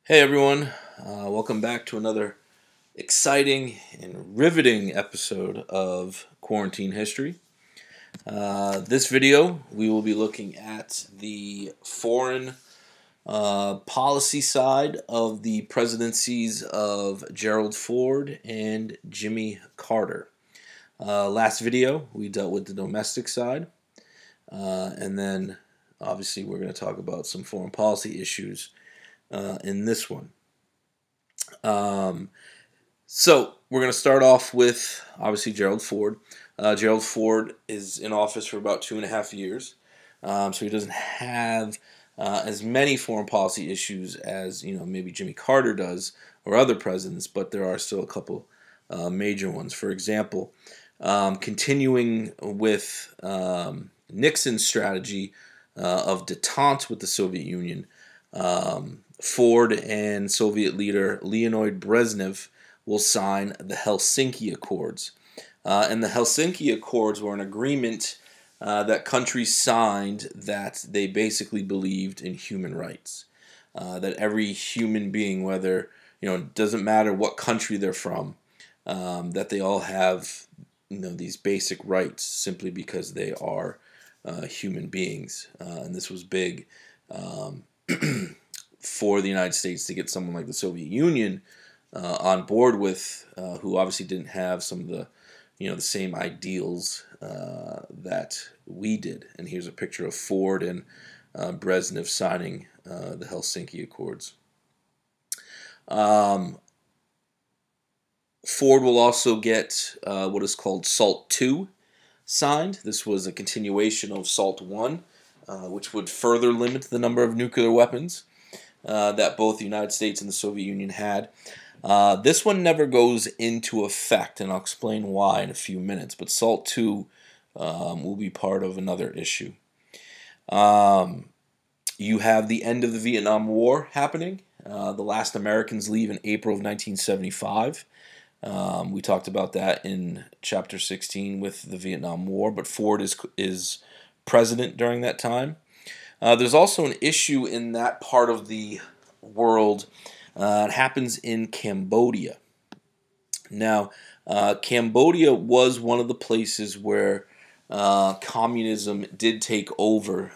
Hey everyone, welcome back to another exciting and riveting episode of Quarantine History. This video, we will be looking at the foreign policy side of the presidencies of Gerald Ford and Jimmy Carter. Last video, we dealt with the domestic side, and then obviously we're going to talk about some foreign policy issues in this one. So we're going to start off with obviously Gerald Ford. Gerald Ford is in office for about 2.5 years, so he doesn't have as many foreign policy issues as maybe Jimmy Carter does or other presidents, but there are still a couple major ones. For example, continuing with Nixon's strategy of détente with the Soviet Union. Ford and Soviet leader Leonid Brezhnev will sign the Helsinki Accords. And the Helsinki Accords were an agreement that countries signed that they basically believed in human rights. That every human being, whether, it doesn't matter what country they're from, that they all have, these basic rights simply because they are human beings. And this was big for the United States to get someone like the Soviet Union on board with, who obviously didn't have some of the, the same ideals that we did. And here's a picture of Ford and Brezhnev signing the Helsinki Accords. Ford will also get what is called SALT II signed. This was a continuation of SALT I, which would further limit the number of nuclear weapons that both the United States and the Soviet Union had. This one never goes into effect, and I'll explain why in a few minutes, but SALT II will be part of another issue. You have the end of the Vietnam War happening. The last Americans leave in April of 1975. We talked about that in Chapter 16 with the Vietnam War, but Ford is president during that time. There's also an issue in that part of the world. It happens in Cambodia. Now, Cambodia was one of the places where communism did take over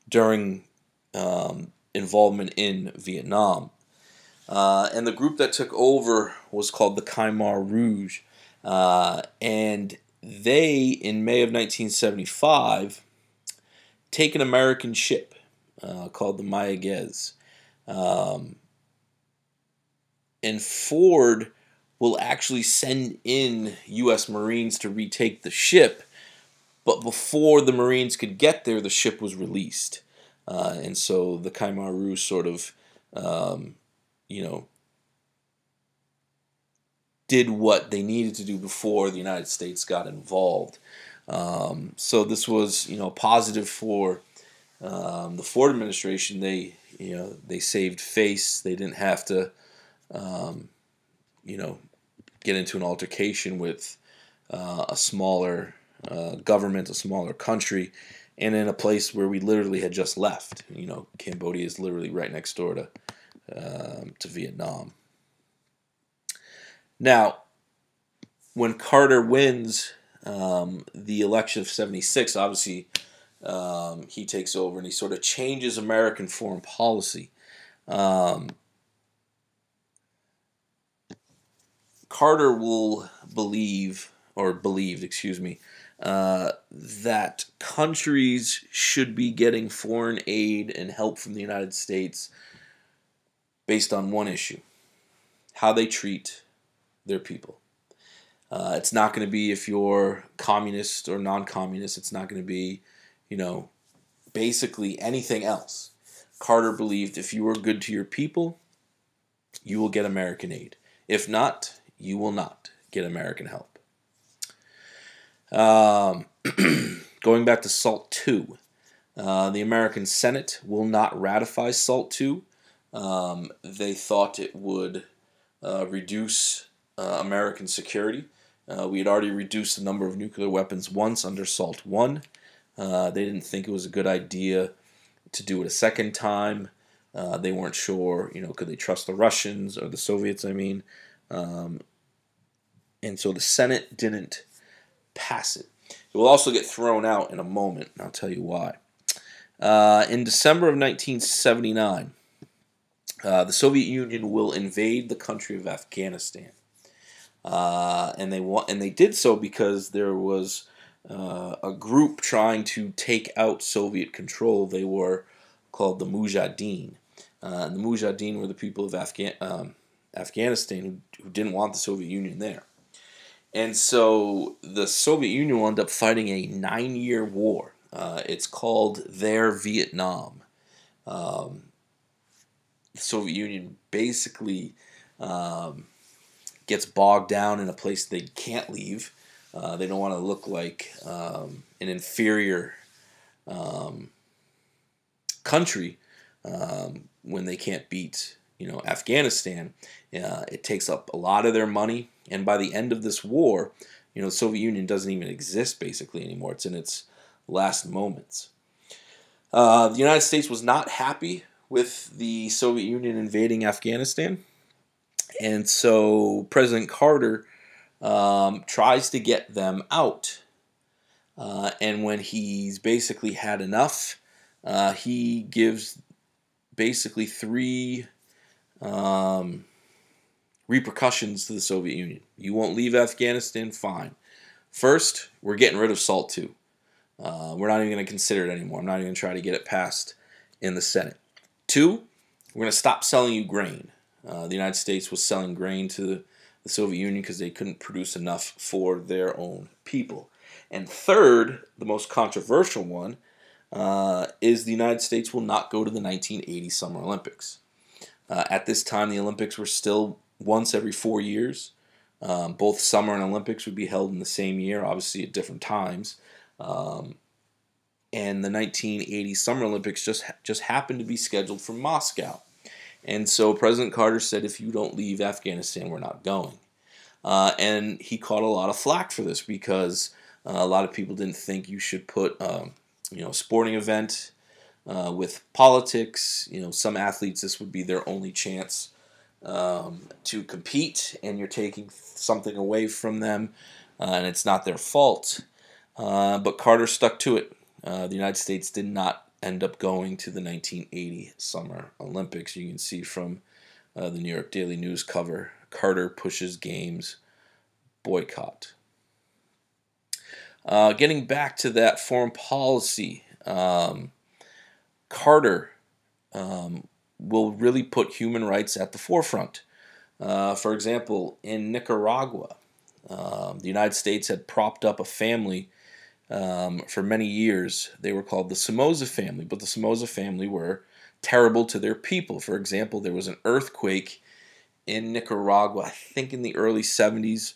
during involvement in Vietnam. And the group that took over was called the Khmer Rouge. And they, in May of 1975, take an American ship called the Mayaguez. And Ford will actually send in U.S. Marines to retake the ship, but before the Marines could get there, the ship was released. And so the Khmer Rouge sort of, did what they needed to do before the United States got involved. So this was, positive for the Ford administration. They saved face. They didn't have to, get into an altercation with a smaller government, a smaller country, and in a place where we literally had just left. Cambodia is literally right next door to Vietnam. Now, when Carter wins the election of 76, obviously he takes over and he sort of changes American foreign policy. Carter will believed, that countries should be getting foreign aid and help from the United States based on one issue: how they treat their people. It's not going to be if you're communist or non-communist. It's not going to be, basically anything else. Carter believed if you are good to your people, you will get American aid. If not, you will not get American help. Going back to SALT II, the American Senate will not ratify SALT II. They thought it would reduce American security. We had already reduced the number of nuclear weapons once under SALT I. They didn't think it was a good idea to do it a second time. They weren't sure, could they trust the Russians or the Soviets, I mean. And so the Senate didn't pass it. It will also get thrown out in a moment, and I'll tell you why. In December of 1979, the Soviet Union will invade the country of Afghanistan. And they did so because there was a group trying to take out Soviet control. They were called the Mujahideen. And the Mujahideen were the people of Afghanistan who didn't want the Soviet Union there. And so the Soviet Union will end up fighting a 9-year war. It's called their Vietnam. The Soviet Union basically gets bogged down in a place they can't leave. They don't want to look like an inferior country when they can't beat, Afghanistan. It takes up a lot of their money, and by the end of this war, the Soviet Union doesn't even exist basically anymore. It's in its last moments. The United States was not happy with the Soviet Union invading Afghanistan, and so President Carter tries to get them out. And when he's basically had enough, he gives basically 3 repercussions to the Soviet Union. You won't leave Afghanistan? Fine. First, we're getting rid of SALT II. We're not even going to consider it anymore. I'm not even going to try to get it passed in the Senate. 2, we're going to stop selling you grain. The United States was selling grain to the Soviet Union because they couldn't produce enough for their own people. And third, the most controversial one, is the United States will not go to the 1980 Summer Olympics. At this time, the Olympics were still once every 4 years. Both summer and Olympics would be held in the same year, obviously at different times. And the 1980 Summer Olympics just happened to be scheduled for Moscow. And so President Carter said, if you don't leave Afghanistan, we're not going. And he caught a lot of flack for this because a lot of people didn't think you should put a sporting event with politics. Some athletes, this would be their only chance to compete, and you're taking something away from them, and it's not their fault. But Carter stuck to it. The United States did not end up going to the 1980 Summer Olympics. You can see from the New York Daily News cover, Carter pushes games boycott. Getting back to that foreign policy, Carter will really put human rights at the forefront. For example, in Nicaragua, the United States had propped up a family for many years. They were called the Somoza family, but the Somoza family were terrible to their people. For example, there was an earthquake in Nicaragua, I think in the early 70s,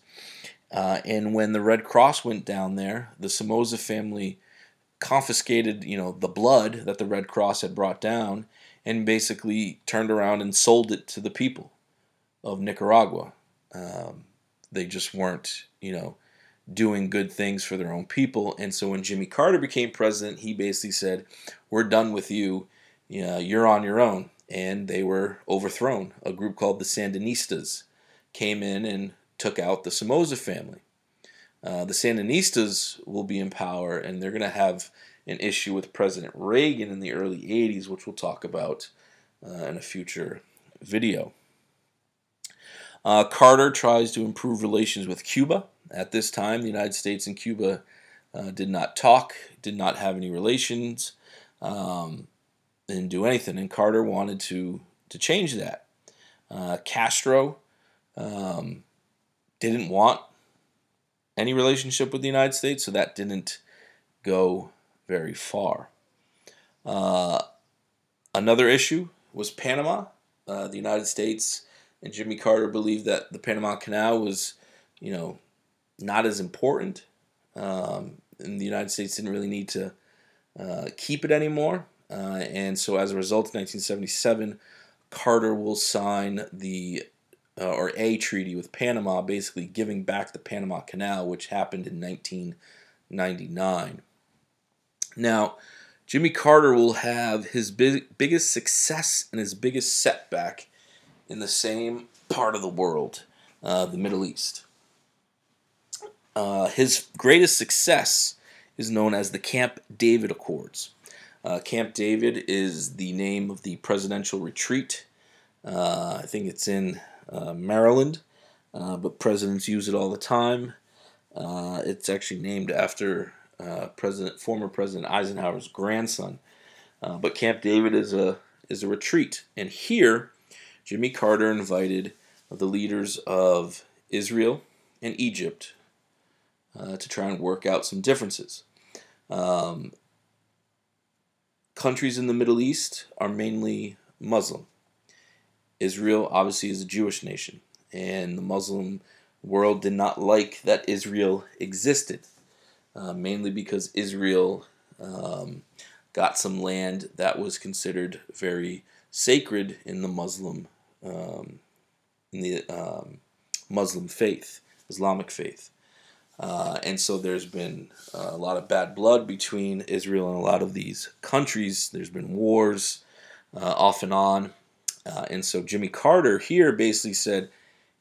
and when the Red Cross went down there, the Somoza family confiscated, the blood that the Red Cross had brought down, and basically turned around and sold it to the people of Nicaragua. They just weren't, doing good things for their own people. And so when Jimmy Carter became president, he basically said, we're done with you. You're on your own. And they were overthrown. A group called the Sandinistas came in and took out the Somoza family. The Sandinistas will be in power, and they're going to have an issue with President Reagan in the early 80s, which we'll talk about in a future video. Carter tries to improve relations with Cuba. At this time, the United States and Cuba did not talk, did not have any relations, didn't do anything, and Carter wanted to change that. Castro didn't want any relationship with the United States, so that didn't go very far. Another issue was Panama. The United States and Jimmy Carter believed that the Panama Canal was, not as important, and the United States didn't really need to keep it anymore. And so as a result, in 1977, Carter will sign a treaty with Panama, basically giving back the Panama Canal, which happened in 1999. Now, Jimmy Carter will have his biggest success and his biggest setback in the same part of the world, the Middle East. His greatest success is known as the Camp David Accords. Camp David is the name of the presidential retreat. I think it's in Maryland, but presidents use it all the time. It's actually named after former President Eisenhower's grandson. But Camp David is a retreat, and here Jimmy Carter invited the leaders of Israel and Egypt to try and work out some differences. Countries in the Middle East are mainly Muslim. Israel obviously is a Jewish nation, and the Muslim world did not like that Israel existed, mainly because Israel got some land that was considered very sacred in the Muslim faith, Islamic faith. And so there's been a lot of bad blood between Israel and a lot of these countries. There's been wars off and on. And so Jimmy Carter here basically said,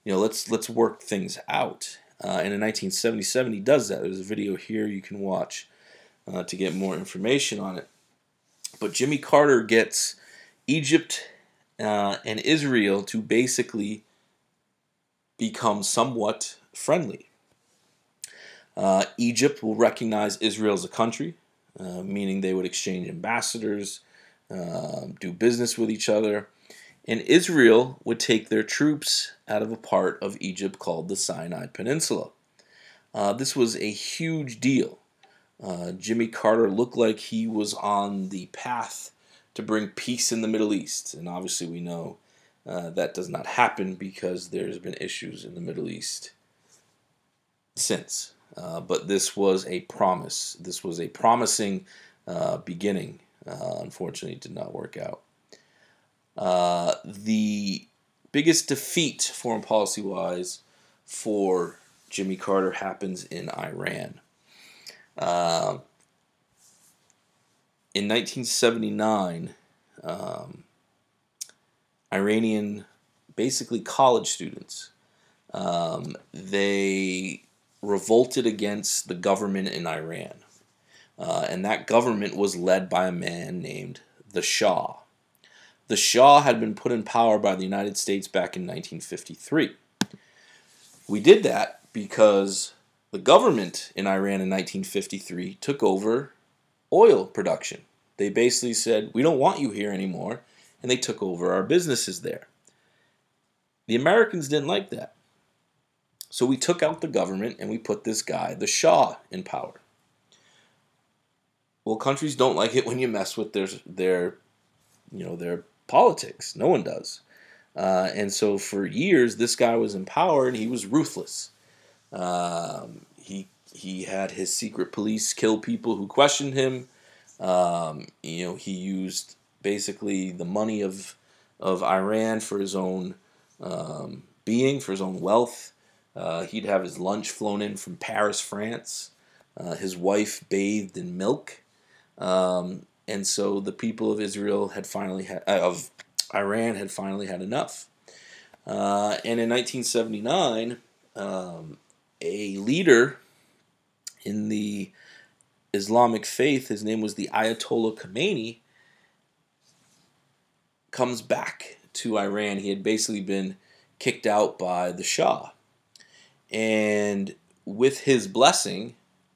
let's work things out. And in 1977, he does that. There's a video here you can watch to get more information on it. But Jimmy Carter gets Egypt and Israel to basically become somewhat friendly. Egypt will recognize Israel as a country, meaning they would exchange ambassadors, do business with each other, and Israel would take their troops out of a part of Egypt called the Sinai Peninsula. This was a huge deal. Jimmy Carter looked like he was on the path to bring peace in the Middle East, and obviously we know that does not happen because there's been issues in the Middle East since. But this was a promise. This was a promising beginning. Unfortunately, it did not work out. The biggest defeat, foreign policy-wise, for Jimmy Carter happens in Iran. In 1979, Iranian, basically college students, they revolted against the government in Iran. And that government was led by a man named the Shah. The Shah had been put in power by the United States back in 1953. We did that because the government in Iran in 1953 took over oil production. They basically said, we don't want you here anymore, and they took over our businesses there. The Americans didn't like that. So we took out the government and we put this guy, the Shah, in power. Well, countries don't like it when you mess with their politics. No one does. And so for years, this guy was in power and he was ruthless. He had his secret police kill people who questioned him. He used basically the money of Iran for his own being, for his own wealth. He'd have his lunch flown in from Paris, France. His wife bathed in milk. And so the people of Israel had finally of Iran had finally had enough. And in 1979, a leader in the Islamic faith, his name was the Ayatollah Khomeini, comes back to Iran. He had basically been kicked out by the Shah. And with his blessing,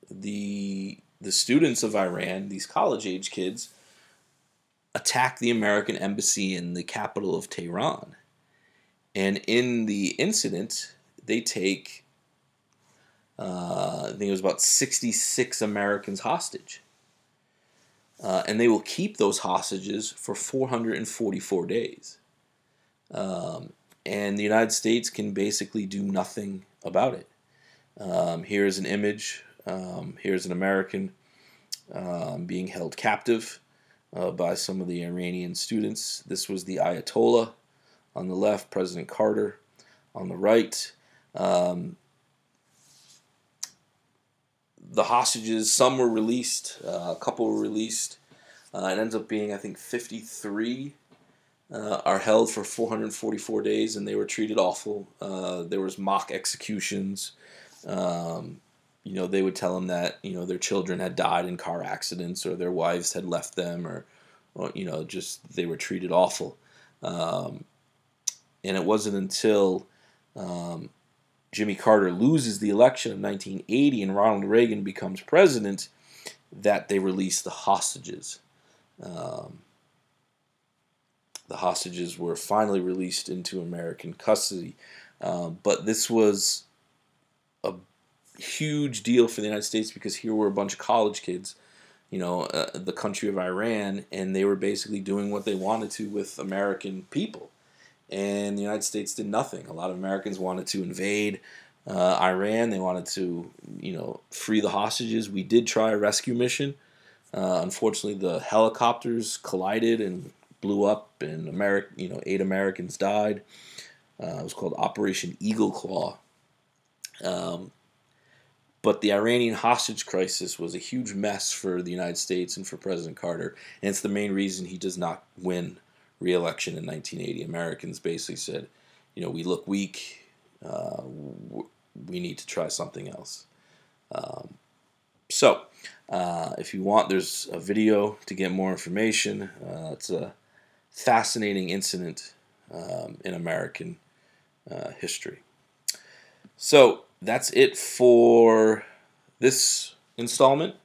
the students of Iran, these college-age kids, attack the American embassy in the capital of Tehran. And in the incident, they take, I think it was about 66 Americans hostage. And they will keep those hostages for 444 days. And the United States can basically do nothing about it. Here's an image. Here's an American being held captive by some of the Iranian students. This was the Ayatollah on the left, President Carter on the right. The hostages, some were released, a couple were released. It ends up being, I think, 53 are held for 444 days, and they were treated awful. There was mock executions. They would tell them that their children had died in car accidents, or their wives had left them, or just they were treated awful. And it wasn't until Jimmy Carter loses the election of 1980 and Ronald Reagan becomes president that they released the hostages. The hostages were finally released into American custody. But this was a huge deal for the United States because here were a bunch of college kids, the country of Iran, and they were basically doing what they wanted to with American people. And the United States did nothing. A lot of Americans wanted to invade Iran. They wanted to, free the hostages. We did try a rescue mission. Unfortunately, the helicopters collided and blew up, and 8 Americans died. It was called Operation Eagle Claw. But the Iranian hostage crisis was a huge mess for the United States and for President Carter, and it's the main reason he does not win re-election in 1980. Americans basically said, we look weak, we need to try something else. So, if you want, there's a video to get more information. It's a fascinating incident in American history. So, that's it for this installment.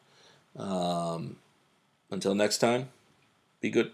Until next time, be good.